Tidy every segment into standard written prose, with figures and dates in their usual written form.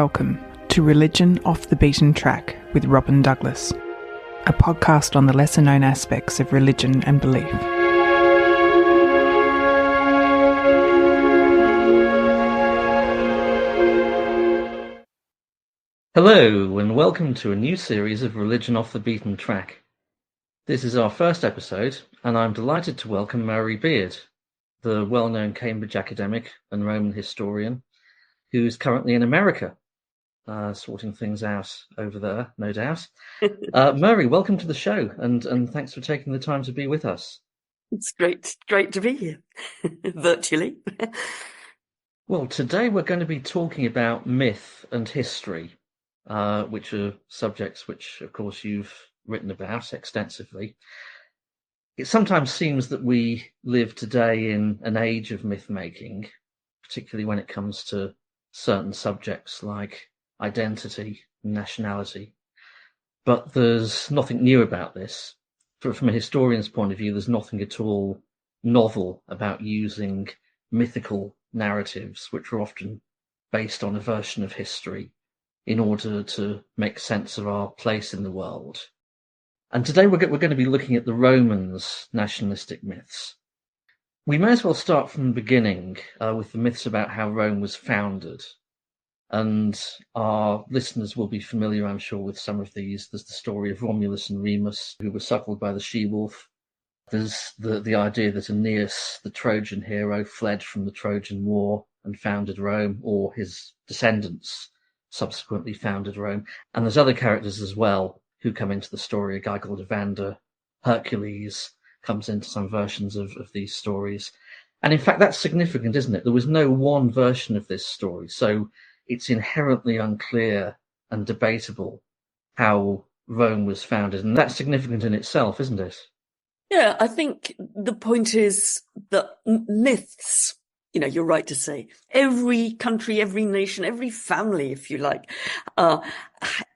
welcome to Religion Off the Beaten Track with Robin Douglas, a podcast on the lesser-known aspects of religion and belief. Hello, and welcome to a new series of Religion Off the Beaten Track. This is our first episode, and I'm delighted to welcome Mary Beard, the well-known Cambridge academic and Roman historian, who's currently in America, sorting things out over there, no doubt. Mary, welcome to the show, and thanks for taking the time to be with us. It's great to be here, virtually. Well, today we're going to be talking about myth and history, which are subjects which, of course, you've written about extensively. It sometimes seems that we live today in an age of myth-making, particularly when it comes to certain subjects like identity and nationality. But there's nothing new about this. From a historian's point of view, there's nothing at all novel about using mythical narratives, which are often based on a version of history, in order to make sense of our place in the world. And today we're going to be looking at the Romans' nationalistic myths. We may as well start from the beginning with the myths about how Rome was founded. And our listeners will be familiar, I'm sure, with some of these. There's the story of Romulus and Remus, who were suckled by the she-wolf. There's the idea that Aeneas, the Trojan hero, fled from the Trojan War and founded Rome, or his descendants subsequently founded Rome. And there's other characters as well who come into the story. A guy called Evander, Hercules comes into some versions of these stories. And in fact, that's significant, isn't it? There was no one version of this story, so it's inherently unclear and debatable how Rome was founded. And that's significant in itself, isn't it? Yeah, I think the point is that myths, you're right to say, every country, every nation, every family, if you like,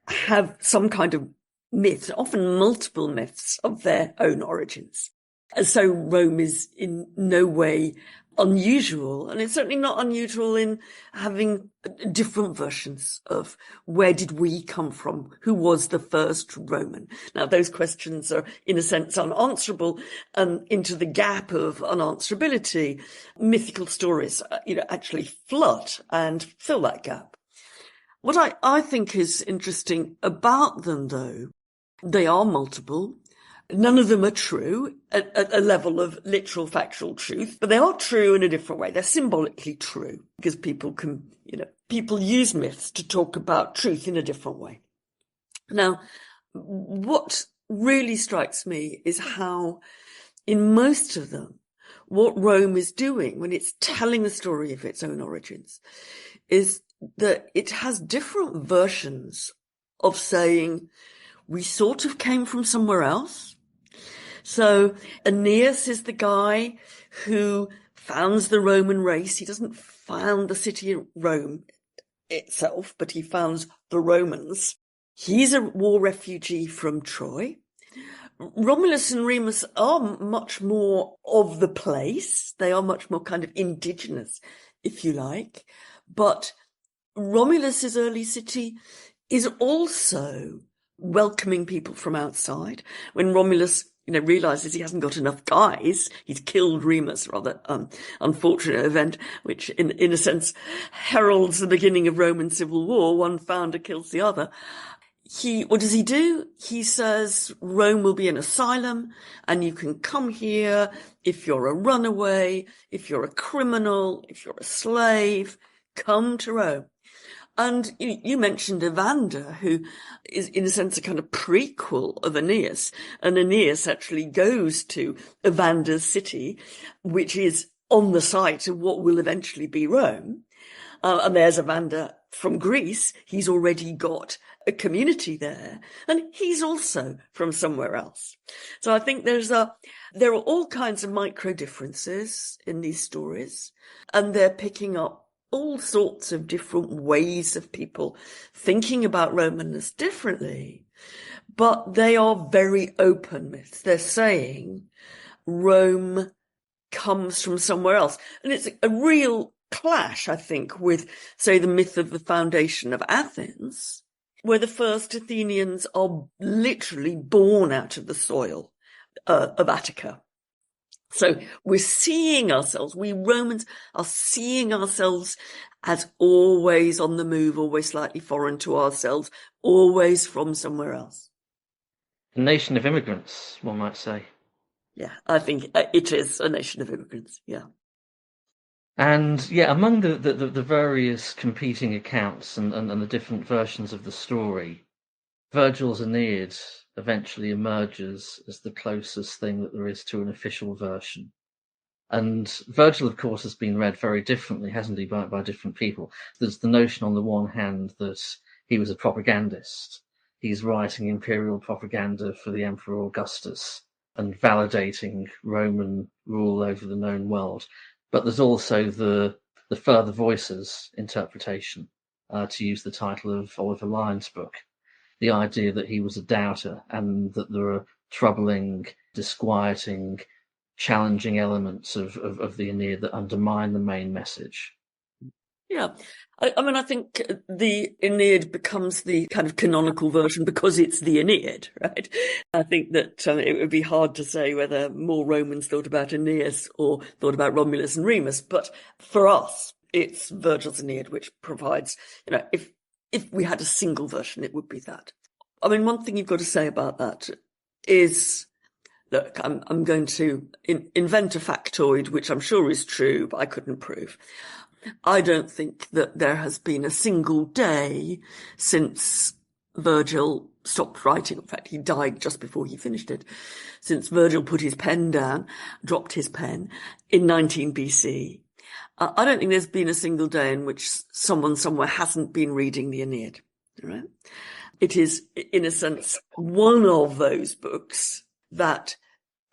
have some kind of myth, often multiple myths of their own origins. And so Rome is in no way unusual, and it's certainly not unusual in having different versions of where did we come from, who was the first Roman. Now, those questions are, in a sense, unanswerable, and into the gap of unanswerability, mythical stories, actually flood and fill that gap. What I think is interesting about them, though, they are multiple. None of them are true at a level of literal factual truth, but they are true in a different way. They're symbolically true because people use myths to talk about truth in a different way. Now, what really strikes me is how in most of them, what Rome is doing when it's telling the story of its own origins is that it has different versions of saying, we sort of came from somewhere else. So Aeneas is the guy who founds the Roman race. He doesn't found the city of Rome itself, but he founds the Romans. He's a war refugee from Troy. Romulus and Remus are much more of the place. They are much more kind of indigenous, if you like. But Romulus's early city is also welcoming people from outside. When Romulus, realizes he hasn't got enough guys, he's killed Remus, rather unfortunate event, which in a sense heralds the beginning of Roman civil war. One founder kills the other. What does he do? He says Rome will be an asylum and you can come here if you're a runaway, if you're a criminal, if you're a slave, come to Rome. And you mentioned Evander, who is, in a sense, a kind of prequel of Aeneas. And Aeneas actually goes to Evander's city, which is on the site of what will eventually be Rome. And there's Evander from Greece. He's already got a community there. And he's also from somewhere else. So I think there are all kinds of micro differences in these stories. And they're picking up all sorts of different ways of people thinking about Romanness differently, but they are very open myths. They're saying Rome comes from somewhere else. And it's a real clash, I think, with, say, the myth of the foundation of Athens, where the first Athenians are literally born out of the soil of Attica. So we're seeing ourselves, we Romans are seeing ourselves as always on the move, always slightly foreign to ourselves, always from somewhere else. A nation of immigrants, one might say. Yeah, I think it is a nation of immigrants, yeah. And yeah, among the various competing accounts and the different versions of the story, Virgil's Aeneid eventually emerges as the closest thing that there is to an official version. And Virgil, of course, has been read very differently, hasn't he, by different people. There's the notion on the one hand that he was a propagandist. He's writing imperial propaganda for the Emperor Augustus and validating Roman rule over the known world. But there's also the further voices interpretation, to use the title of Oliver Lyon's book. The idea that he was a doubter and that there are troubling, disquieting, challenging elements of the Aeneid that undermine the main message. Yeah. I mean, I think the Aeneid becomes the kind of canonical version because it's the Aeneid, right? I think that it would be hard to say whether more Romans thought about Aeneas or thought about Romulus and Remus, but for us, it's Virgil's Aeneid, which provides, if we had a single version, it would be that. I mean, one thing you've got to say about that is, look, I'm going to invent a factoid, which I'm sure is true, but I couldn't prove. I don't think that there has been a single day since Virgil stopped writing. In fact, he died just before he finished it. Since Virgil put his pen down, dropped his pen in 19 BC. I don't think there's been a single day in which someone somewhere hasn't been reading the Aeneid, right? It is, in a sense, one of those books that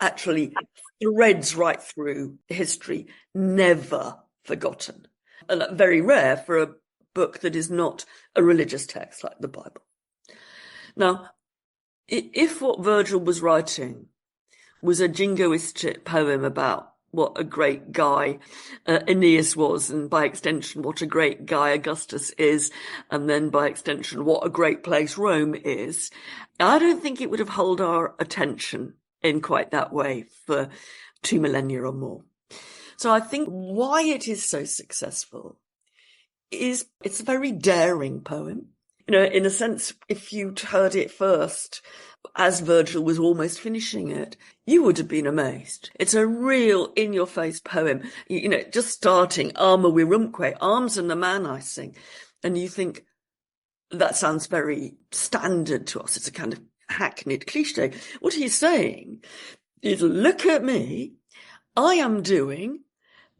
actually threads right through history, never forgotten. And very rare for a book that is not a religious text like the Bible. Now, if what Virgil was writing was a jingoistic poem about what a great guy Aeneas was, and by extension, what a great guy Augustus is, and then by extension, what a great place Rome is, I don't think it would have held our attention in quite that way for 2 millennia or more. So I think why it is so successful is it's a very daring poem. In a sense, if you'd heard it first, as Virgil was almost finishing it, you would have been amazed. It's a real in-your-face poem. Just starting, Arma virumque, arms and the man I sing. And you think, that sounds very standard to us. It's a kind of hackneyed cliche. What he's saying is, look at me. I am doing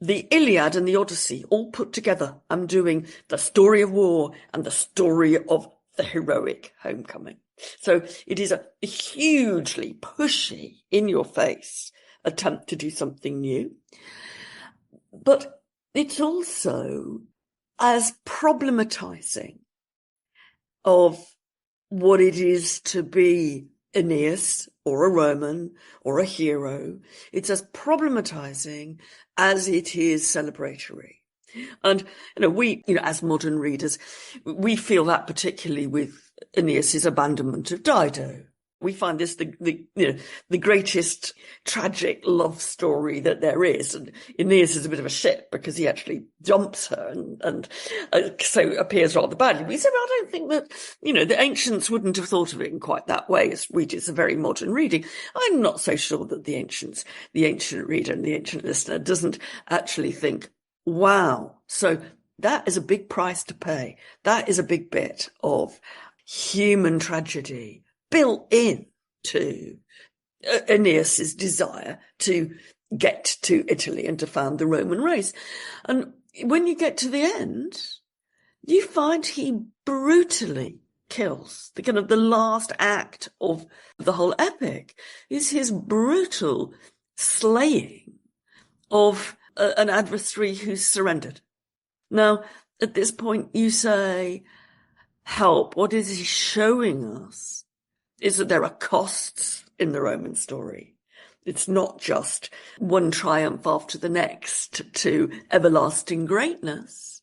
the Iliad and the Odyssey all put together. I'm doing the story of war and the story of the heroic homecoming. So it is a hugely pushy, in-your-face attempt to do something new. But it's also as problematizing of what it is to be Aeneas or a Roman or a hero. It's as problematizing as it is celebratory. And, we, as modern readers, we feel that particularly with Aeneas's abandonment of Dido. We find this the greatest tragic love story that there is. And Aeneas is a bit of a shit because he actually jumps her and so appears rather badly. We say, well, I don't think that, the ancients wouldn't have thought of it in quite that way. It's a very modern reading. I'm not so sure that the ancient reader and the ancient listener doesn't actually think, wow. So that is a big price to pay. That is a big bit of human tragedy built in to Aeneas's desire to get to Italy and to found the Roman race. And when you get to the end, you find he brutally kills. The last act of the whole epic is his brutal slaying of an adversary who's surrendered. Now, at this point, you say, help, what is he showing us? Is that there are costs in the Roman story. It's not just one triumph after the next to everlasting greatness,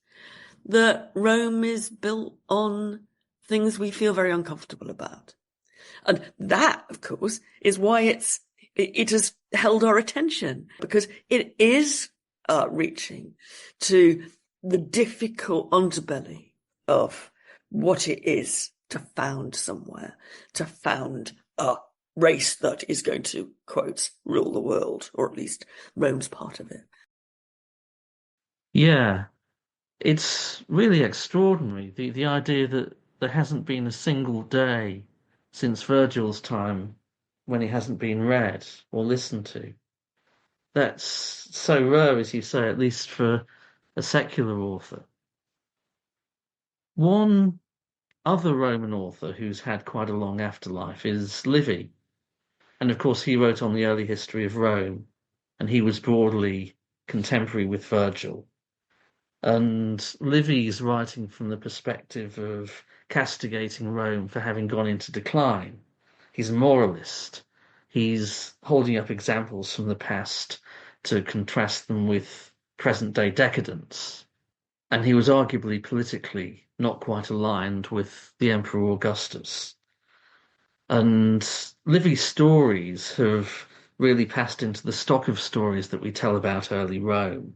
that Rome is built on things we feel very uncomfortable about. And that, of course, is why it has held our attention, because it is reaching to the difficult underbelly of what it is to found somewhere, to found a race that is going to, quote, rule the world, or at least Rome's part of it. Yeah, it's really extraordinary, the idea that there hasn't been a single day since Virgil's time when he hasn't been read or listened to. That's so rare, as you say, at least for a secular author. One other Roman author who's had quite a long afterlife is Livy. And of course, he wrote on the early history of Rome, and he was broadly contemporary with Virgil. And Livy's writing from the perspective of castigating Rome for having gone into decline. He's a moralist. He's holding up examples from the past to contrast them with present-day decadence. And he was arguably politically not quite aligned with the Emperor Augustus. And Livy's stories have really passed into the stock of stories that we tell about early Rome.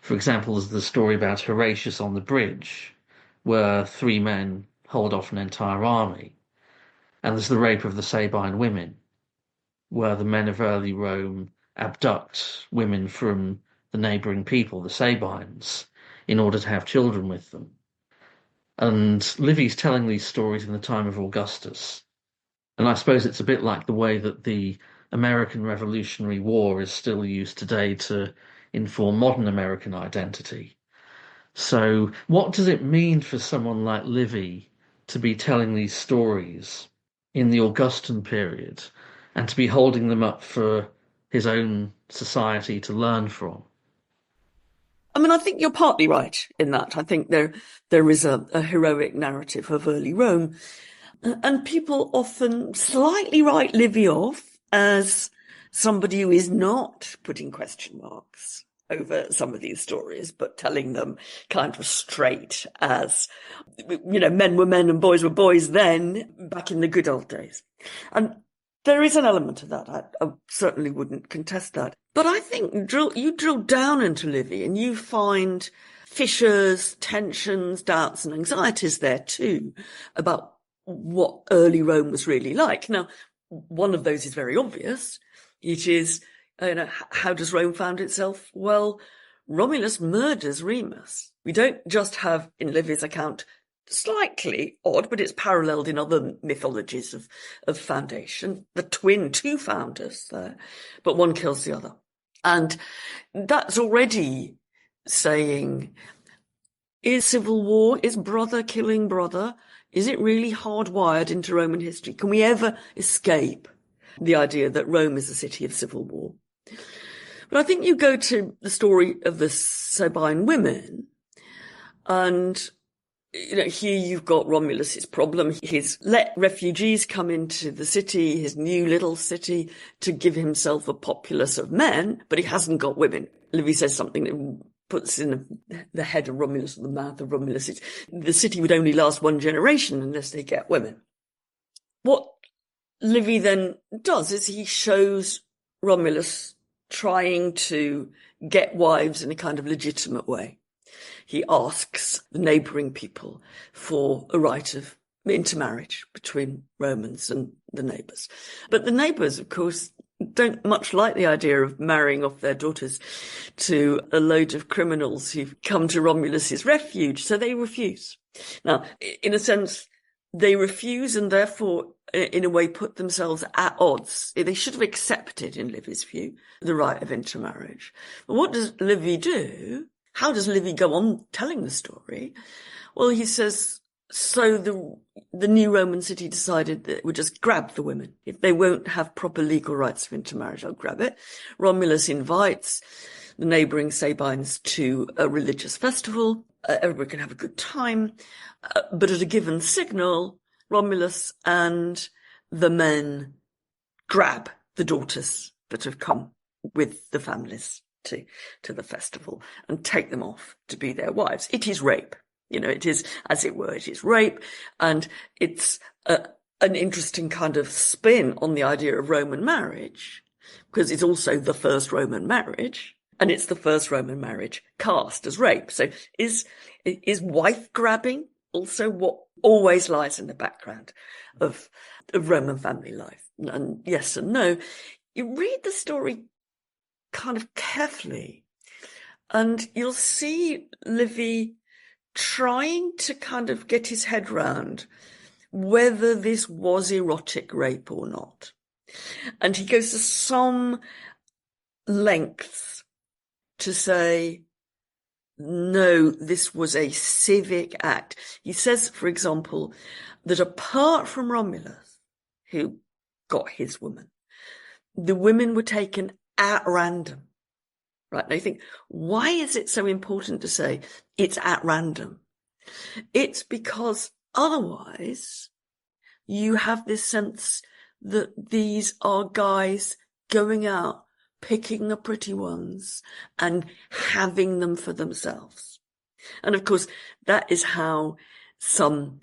For example, there's the story about Horatius on the bridge, where 3 men hold off an entire army. And there's the rape of the Sabine women, where the men of early Rome abduct women from the neighbouring people, the Sabines, in order to have children with them. And Livy's telling these stories in the time of Augustus. And I suppose it's a bit like the way that the American Revolutionary War is still used today to inform modern American identity. So what does it mean for someone like Livy to be telling these stories in the Augustan period and to be holding them up for his own society to learn from? I mean, I think you're partly right in that. I think there is a heroic narrative of early Rome. And people often slightly write Livy off as somebody who is not putting question marks over some of these stories, but telling them kind of straight as, men were men and boys were boys then, back in the good old days. And there is an element of that. I certainly wouldn't contest that. But I think you drill down into Livy and you find fissures, tensions, doubts and anxieties there too about what early Rome was really like. Now, one of those is very obvious. It is, how does Rome found itself? Well, Romulus murders Remus. We don't just have, in Livy's account, slightly odd, but it's paralleled in other mythologies of foundation, the two founders there, but one kills the other. And that's already saying, is civil war, is brother killing brother, is it really hardwired into Roman history? Can we ever escape the idea that Rome is a city of civil war? But I think you go to the story of the Sabine women, and here you've got Romulus's problem. He's let refugees come into the city, his new little city, to give himself a populace of men, but he hasn't got women. Livy says something that puts in the head of Romulus or the mouth of Romulus. The city would only last one generation unless they get women. What Livy then does is he shows Romulus trying to get wives in a kind of legitimate way. He asks the neighbouring people for a right of intermarriage between Romans and the neighbours. But the neighbours, of course, don't much like the idea of marrying off their daughters to a load of criminals who've come to Romulus's refuge, so they refuse. Now, in a sense, they refuse and therefore, in a way, put themselves at odds. They should have accepted, in Livy's view, the right of intermarriage. But what does Livy do? How does Livy go on telling the story? Well, he says, so the new Roman city decided that it would just grab the women. If they won't have proper legal rights of intermarriage, I'll grab it. Romulus invites the neighbouring Sabines to a religious festival. Everybody can have a good time. But at a given signal, Romulus and the men grab the daughters that have come with the families to the festival and take them off to be their wives. It is rape. It is, as it were, it is rape. And it's an interesting kind of spin on the idea of Roman marriage, because it's also the first Roman marriage, and it's the first Roman marriage cast as rape. So is wife grabbing also what always lies in the background of Roman family life? And yes and no. You read the story kind of carefully, and you'll see Livy trying to kind of get his head round whether this was erotic rape or not. And he goes to some lengths to say, no, this was a civic act. He says, for example, that apart from Romulus, who got his woman, the women were taken at random. Right. Now you think, why is it so important to say it's at random? It's because otherwise you have this sense that these are guys going out, picking the pretty ones and having them for themselves. And of course, that is how some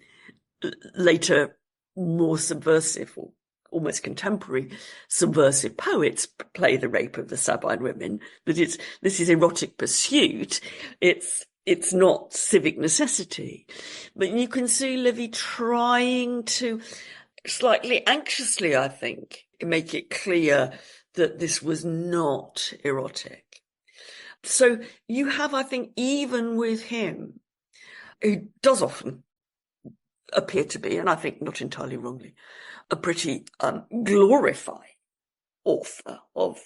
later more subversive or almost contemporary subversive poets play the rape of the Sabine women, that this is erotic pursuit. It's not civic necessity. But you can see Livy trying to slightly anxiously, I think, make it clear that this was not erotic. So you have, I think, even with him, who does often appear to be, and I think not entirely wrongly, a pretty glorified author of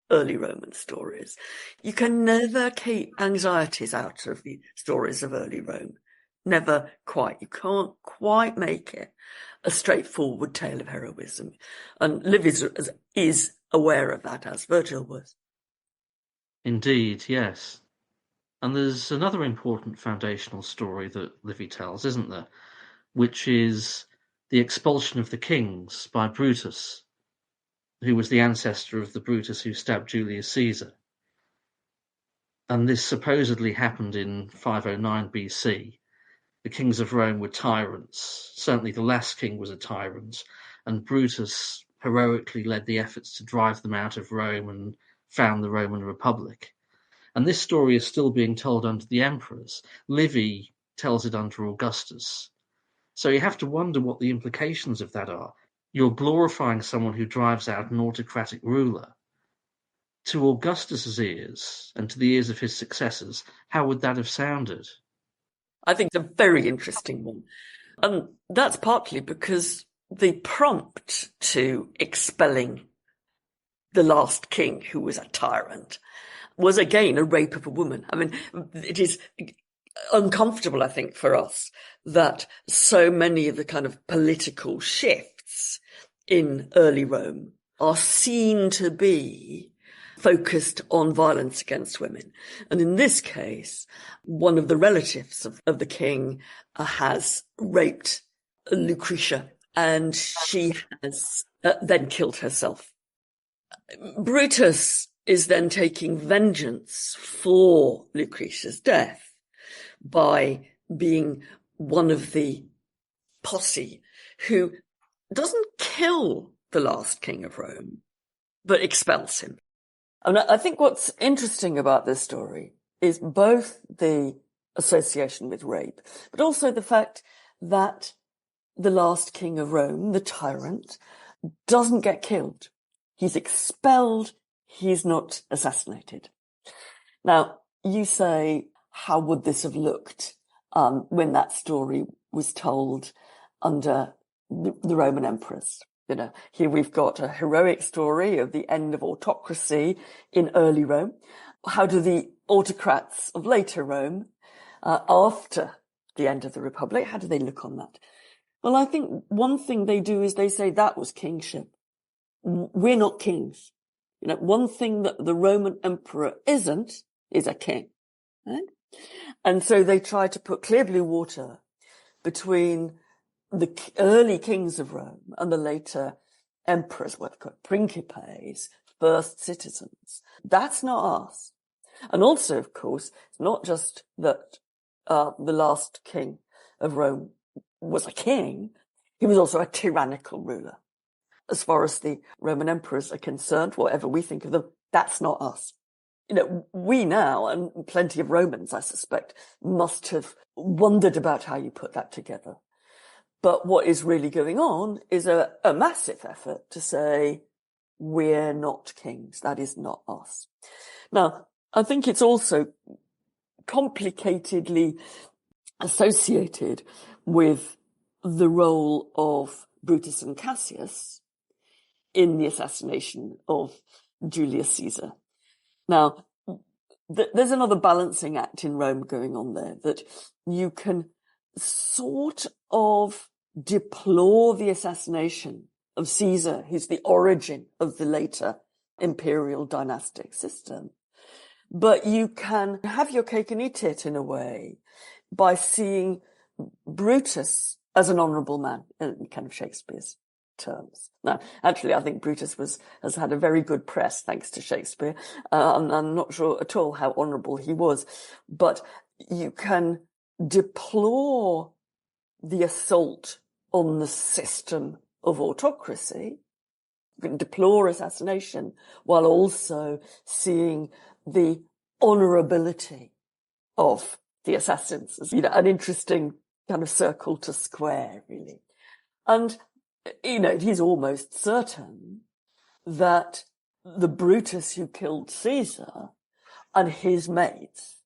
early Roman stories. You can never keep anxieties out of the stories of early Rome. Never quite. You can't quite make it a straightforward tale of heroism. And Livy is aware of that, as Virgil was. Indeed, yes. And there's another important foundational story that Livy tells, isn't there? Which is the expulsion of the kings by Brutus, who was the ancestor of the Brutus who stabbed Julius Caesar. And this supposedly happened in 509 BC. The kings of Rome were tyrants. Certainly the last king was a tyrant, and Brutus heroically led the efforts to drive them out of Rome and found the Roman Republic. And this story is still being told under the emperors. Livy tells it under Augustus. So you have to wonder what the implications of that are. You're glorifying someone who drives out an autocratic ruler. To Augustus's ears and to the ears of his successors, how would that have sounded? I think it's a very interesting one. And that's partly because the prompt to expelling the last king, who was a tyrant, was again a rape of a woman. I mean, it is uncomfortable, I think, for us that so many of the kind of political shifts in early Rome are seen to be focused on violence against women. And in this case, one of the relatives of the king has raped Lucretia, and she has then killed herself. Brutus is then taking vengeance for Lucretia's death by being one of the posse who doesn't kill the last king of Rome, but expels him. And I think what's interesting about this story is both the association with rape, but also the fact that the last king of Rome, the tyrant, doesn't get killed. He's expelled. He's not assassinated. Now, you say, how would this have looked when that story was told under the Roman emperors? You know, here we've got a heroic story of the end of autocracy in early Rome. How do the autocrats of later Rome, after the end of the Republic, how do they look on that? Well, I think one thing they do is they say that was kingship. We're not kings. You know, one thing that the Roman emperor isn't is a king. Right? And so they try to put clear blue water between the early kings of Rome and the later emperors, what they're called principes, first citizens. That's not us. And also, of course, it's not just that the last king of Rome was a king, he was also a tyrannical ruler. As far as the Roman emperors are concerned, whatever we think of them, that's not us. You know, we now, and plenty of Romans, I suspect, must have wondered about how you put that together. But what is really going on is a massive effort to say, we're not kings. That is not us. Now, I think it's also complicatedly associated with the role of Brutus and Cassius in the assassination of Julius Caesar. Now, there's another balancing act in Rome going on there, that you can sort of deplore the assassination of Caesar, who's the origin of the later imperial dynastic system. But you can have your cake and eat it in a way by seeing Brutus as an honourable man, in kind of Shakespeare's terms. Now, actually, I think Brutus has had a very good press thanks to Shakespeare. I'm not sure at all how honourable he was, but you can deplore the assault on the system of autocracy, you can deplore assassination, while also seeing the honourability of the assassins. You know, an interesting kind of circle to square, really. And, you know, it is almost certain that the Brutus who killed Caesar and his mates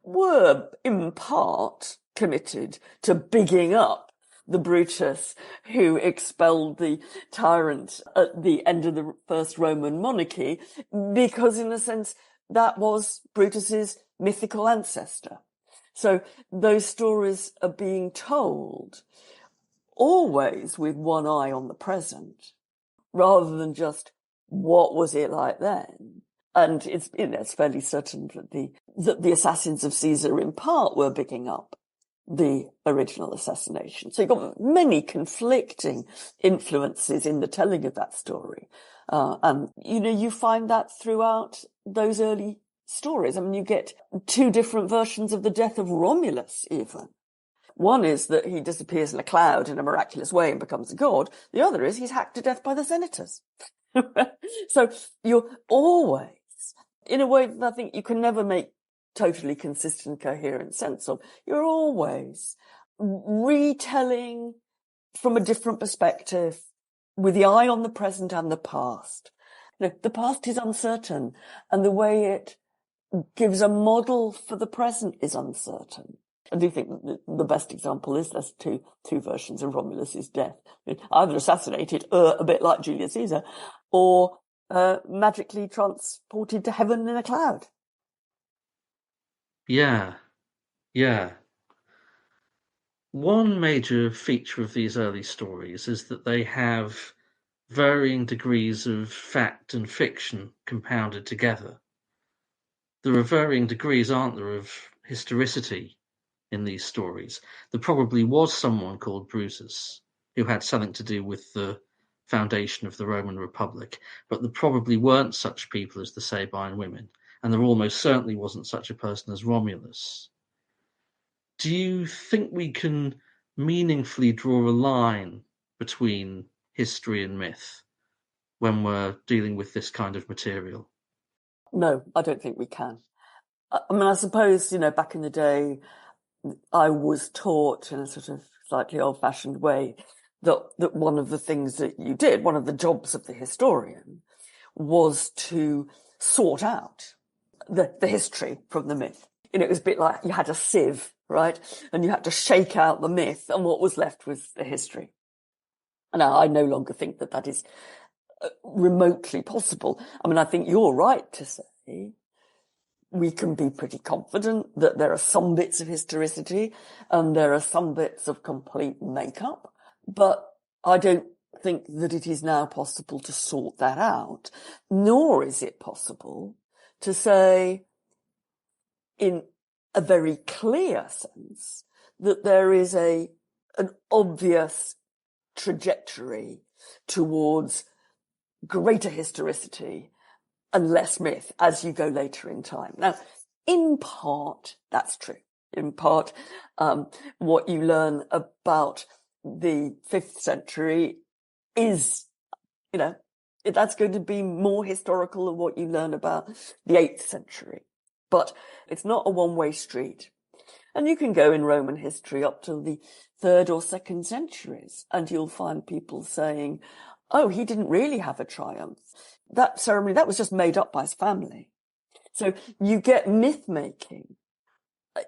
were in part committed to bigging up the Brutus who expelled the tyrant at the end of the first Roman monarchy, because in a sense that was Brutus's mythical ancestor. So those stories are being told always with one eye on the present, rather than just what was it like then. And it's, you know, it's fairly certain that the assassins of Caesar in part were bigging up the original assassination. So you've got many conflicting influences in the telling of that story. And, you know, you find that throughout those early stories. I mean, you get two different versions of the death of Romulus, even. One is that he disappears in a cloud in a miraculous way and becomes a god. The other is he's hacked to death by the senators. So you're always, in a way that I think you can never make totally consistent, coherent sense of, you're always retelling from a different perspective with the eye on the present and the past. You know, the past is uncertain, and the way it gives a model for the present is uncertain. I do think the best example is there's two versions of Romulus's death. Either assassinated, a bit like Julius Caesar, or magically transported to heaven in a cloud. Yeah. One major feature of these early stories is that they have varying degrees of fact and fiction compounded together. There are varying degrees, aren't there, of historicity in these stories. There probably was someone called Brutus who had something to do with the foundation of the Roman Republic, but there probably weren't such people as the Sabine women, and there almost certainly wasn't such a person as Romulus. Do you think we can meaningfully draw a line between history and myth when we're dealing with this kind of material? No, I don't think we can. I mean, I suppose, you know, back in the day, I was taught in a sort of slightly old-fashioned way that one of the things that you did, one of the jobs of the historian, was to sort out the history from the myth. You know, it was a bit like you had a sieve, right? And you had to shake out the myth, and what was left was the history. And I no longer think that is remotely possible. I mean, I think you're right to say we can be pretty confident that there are some bits of historicity and there are some bits of complete make-up, but I don't think that it is now possible to sort that out, nor is it possible to say in a very clear sense that there is an obvious trajectory towards greater historicity and less myth as you go later in time. Now, in part, that's true. In part, what you learn about the 5th century is, that's going to be more historical than what you learn about the 8th century. But it's not a one-way street. And you can go in Roman history up to the 3rd or 2nd centuries, and you'll find people saying, oh, he didn't really have a triumph. That ceremony, that was just made up by his family. So you get myth-making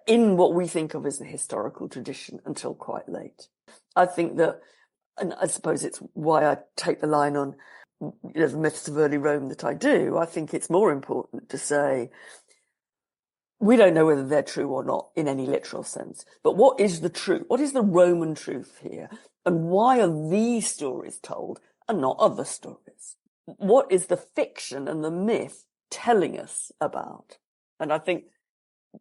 in what we think of as the historical tradition until quite late. I think that, and I suppose it's why I take the line on the myths of early Rome that I do. I think it's more important to say, we don't know whether they're true or not in any literal sense, but what is the truth? What is the Roman truth here? And why are these stories told and not other stories? What is the fiction and the myth telling us about? And I think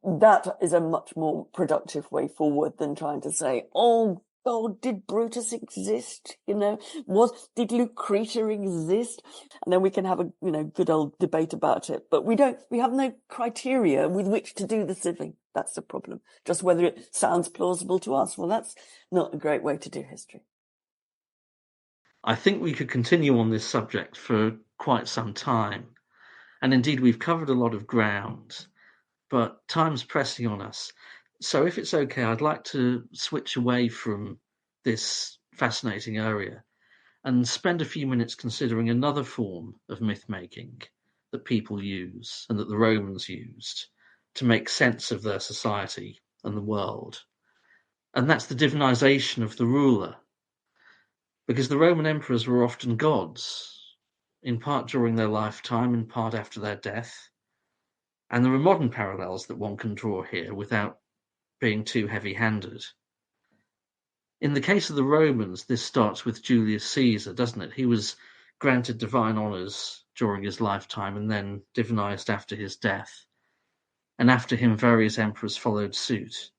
that is a much more productive way forward than trying to say, oh God, did Brutus exist? Did Lucretia exist? And then we can have a, good old debate about it. But we have no criteria with which to do the civic. That's the problem. Just whether it sounds plausible to us. Well, that's not a great way to do history. I think we could continue on this subject for quite some time. And indeed, we've covered a lot of ground, but time's pressing on us. So if it's okay, I'd like to switch away from this fascinating area and spend a few minutes considering another form of myth-making that people use and that the Romans used to make sense of their society and the world. And that's the divinization of the ruler. Because the Roman emperors were often gods, in part during their lifetime, in part after their death. And there are modern parallels that one can draw here without being too heavy-handed. In the case of the Romans, this starts with Julius Caesar, doesn't it? He was granted divine honours during his lifetime and then divinized after his death. And after him, various emperors followed suit.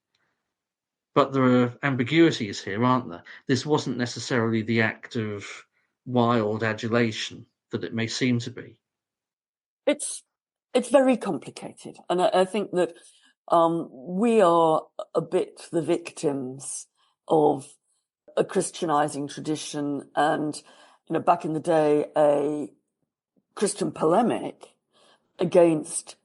But there are ambiguities here, aren't there? This wasn't necessarily the act of wild adulation that it may seem to be. It's very complicated. And I think that we are a bit the victims of a Christianizing tradition and, back in the day, a Christian polemic against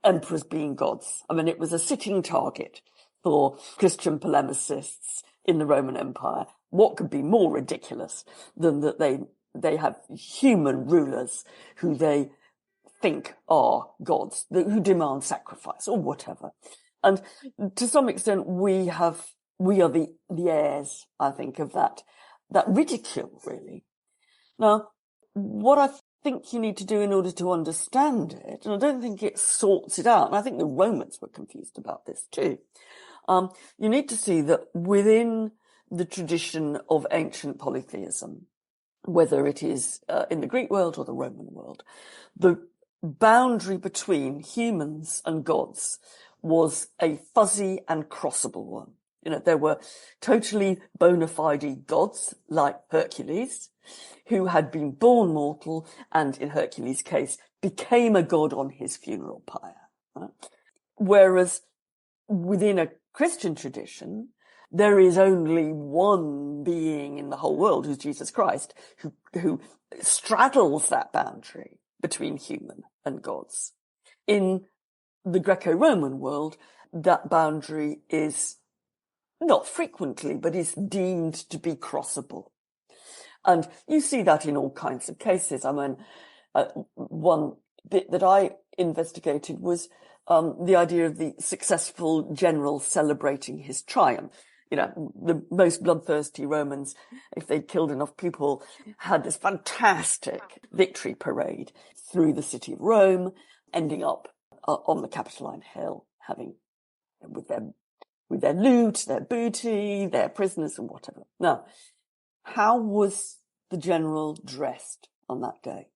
emperors being gods. I mean, it was a sitting target for Christian polemicists in the Roman Empire. What could be more ridiculous than that they have human rulers who they think are gods, who demand sacrifice or whatever. And to some extent, we are the heirs, I think, of that ridicule, really. Now, what I think you need to do in order to understand it, and I don't think it sorts it out, and I think the Romans were confused about this too, you need to see that within the tradition of ancient polytheism, whether it is in the Greek world or the Roman world, the boundary between humans and gods was a fuzzy and crossable one. There were totally bona fide gods like Hercules, who had been born mortal and, in Hercules' case, became a god on his funeral pyre. Right? Whereas within a Christian tradition, there is only one being in the whole world, who's Jesus Christ, who straddles that boundary between human and gods. In the Greco-Roman world, that boundary is not frequently, but is deemed to be crossable. And you see that in all kinds of cases. I mean, one bit that I investigated was the idea of the successful general celebrating his triumph. The most bloodthirsty Romans, if they'd killed enough people, had this fantastic victory parade through the city of Rome, ending up on the Capitoline Hill, having with their loot, their booty, their prisoners and whatever. Now, how was the general dressed on that day?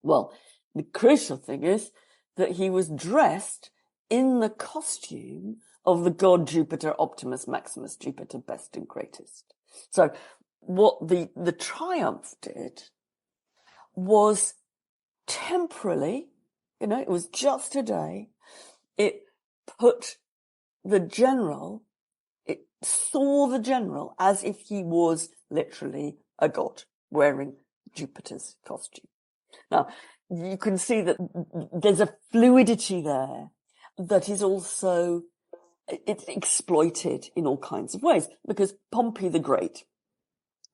Well, the crucial thing is that he was dressed in the costume of the god Jupiter, Optimus Maximus, Jupiter best and greatest. So what the triumph did was temporarily, it was just a day, it put the general, it saw the general as if he was literally a god wearing Jupiter's costume. Now, you can see that there's a fluidity there that is also, it's exploited in all kinds of ways, because Pompey the Great,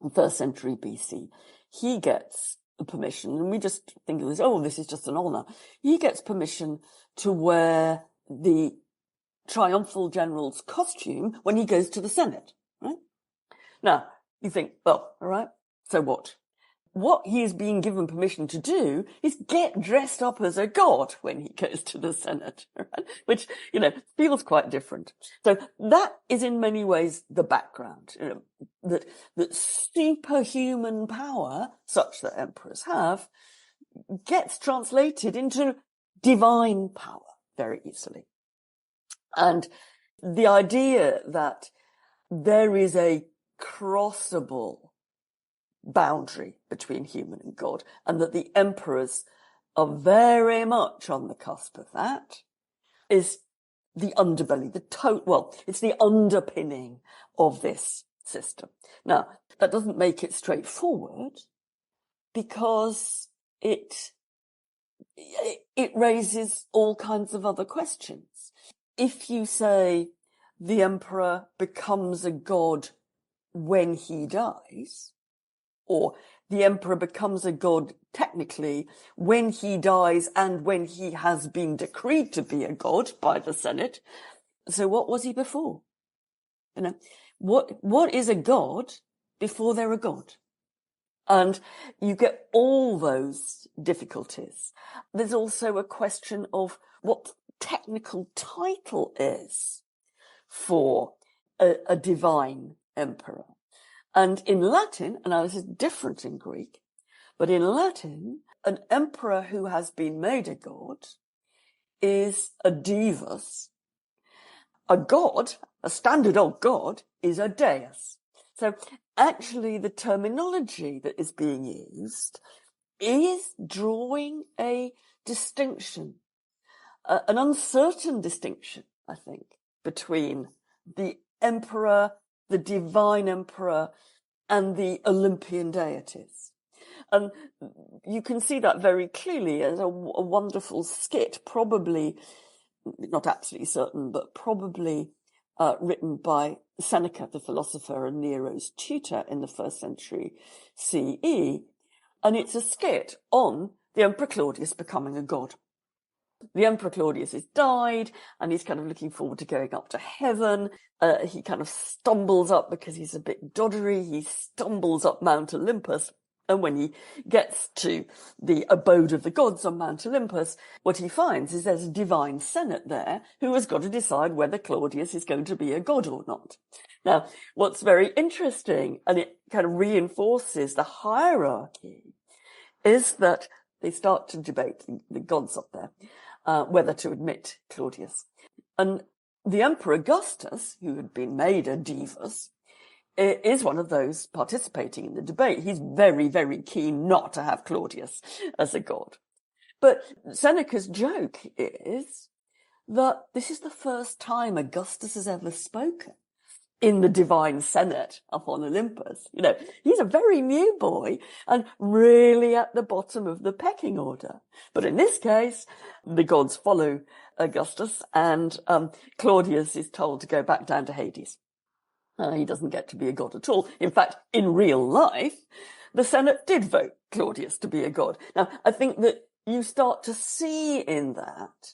in 1st century BC, he gets permission, and we just think of this, this is just an honor. He gets permission to wear the triumphal general's costume when he goes to the Senate, right? Now, you think, all right, so what? What he is being given permission to do is get dressed up as a god when he goes to the Senate, right? Which, feels quite different. So that is in many ways the background, that superhuman power, such that emperors have, gets translated into divine power very easily. And the idea that there is a crossable boundary between human and God, and that the emperors are very much on the cusp of that, is the underbelly, it's the underpinning of this system. Now, that doesn't make it straightforward, because it raises all kinds of other questions. If you say the emperor becomes a god when he dies, or the emperor becomes a god technically when he dies and when he has been decreed to be a god by the Senate. So what was he before? What is a god before they're a god? And you get all those difficulties. There's also a question of what technical title is for a divine emperor. And in Latin, and now this is different in Greek, but in Latin, an emperor who has been made a god is a divus. A god, a standard old god, is a deus. So actually the terminology that is being used is drawing a distinction, an uncertain distinction, I think, between the emperor, the divine emperor, and the Olympian deities. And you can see that very clearly as a wonderful skit, probably, not absolutely certain, but probably written by Seneca, the philosopher and Nero's tutor in the 1st century CE. And it's a skit on the Emperor Claudius becoming a god. The Emperor Claudius has died, and he's kind of looking forward to going up to heaven. He kind of stumbles up, because he's a bit doddery, he stumbles up Mount Olympus. And when he gets to the abode of the gods on Mount Olympus, what he finds is there's a divine senate there who has got to decide whether Claudius is going to be a god or not. Now, what's very interesting, and it kind of reinforces the hierarchy, is that they start to debate, the gods up there, whether to admit Claudius. And the Emperor Augustus, who had been made a divus, is one of those participating in the debate. He's very, very keen not to have Claudius as a god. But Seneca's joke is that this is the first time Augustus has ever spoken in the divine senate up on Olympus. He's a very new boy and really at the bottom of the pecking order. But in this case, the gods follow Augustus, and Claudius is told to go back down to Hades. He doesn't get to be a god at all. In fact, in real life, the Senate did vote Claudius to be a god. Now, I think that you start to see in that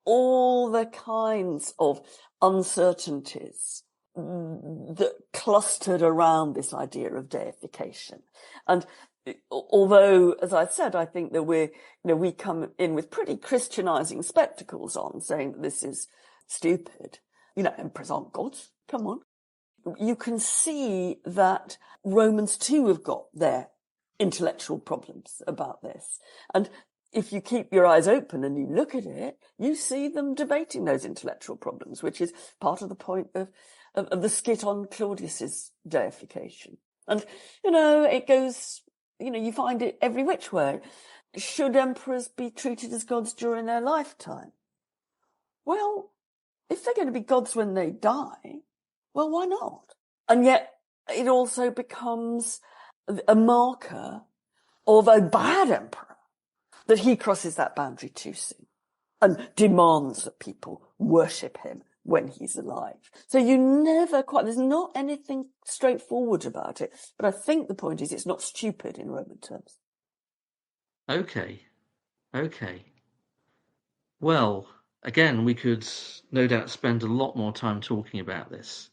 all the kinds of uncertainties that clustered around this idea of deification. And although, as I said, I think that we come in with pretty Christianizing spectacles on, saying that this is stupid. Emperors aren't gods. Come on. You can see that Romans too have got their intellectual problems about this. And if you keep your eyes open and you look at it, you see them debating those intellectual problems, which is part of the point of the skit on Claudius's deification. And, it goes, you find it every which way. should emperors be treated as gods during their lifetime? Well, if they're going to be gods when they die, well, why not? And yet it also becomes a marker of a bad emperor that he crosses that boundary too soon and demands that people worship him when he's alive. So you never quite, there's not anything straightforward about it. But I think the point is it's not stupid in Roman terms. Okay. Well, again, we could no doubt spend a lot more time talking about this.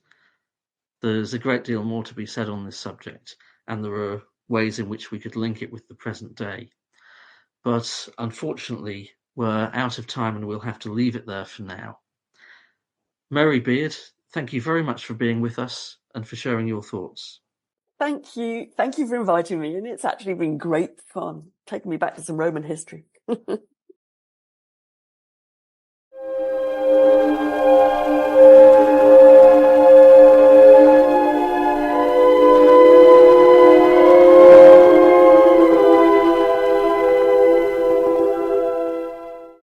There's a great deal more to be said on this subject, and there are ways in which we could link it with the present day. But unfortunately, we're out of time and we'll have to leave it there for now. Mary Beard, thank you very much for being with us and for sharing your thoughts. Thank you. Thank you for inviting me. And it's actually been great fun taking me back to some Roman history.